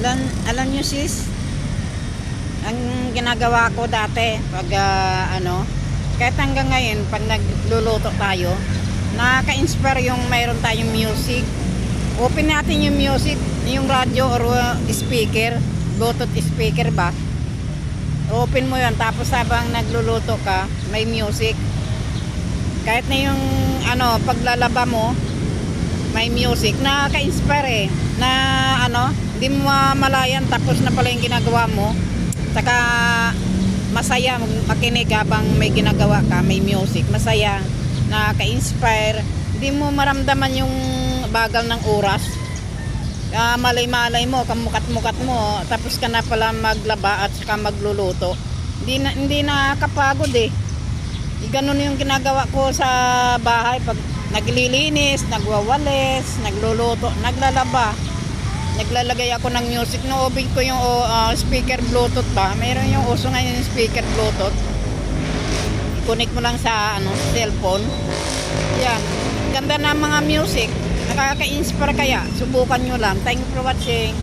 Alam nyo sis, ang ginagawa ko dati pag kahit hanggang ngayon pag nagluluto tayo, nakaka-inspire yung mayroon tayong music. Open natin yung music, yung radyo or speaker, Bluetooth speaker ba? Open mo yun, tapos habang nagluluto ka, may music. Kahit na yung paglalaba mo, may music, nakaka-inspire na hindi mo mamalayan tapos na pala yung ginagawa mo. Saka masaya makinig habang may ginagawa ka, may music, masaya, nakaka-inspire. Hindi mo maramdaman yung bagal ng oras. Malay-malay mo, kamukat-mukat mo, tapos ka na pala maglaba at saka magluluto. Hindi nakakapagod eh. Ganun yung ginagawa ko sa bahay pag naglilinis, nagwawalis, nagluluto, naglalaba. Naglalagay ako ng music. No-open ko yung speaker Bluetooth ba. Mayroon yung uso ngayon yung speaker Bluetooth. I-connect mo lang sa cellphone. Yan. Ganda na mga music. Nakaka-inspire kaya. Subukan nyo lang. Thank you for watching.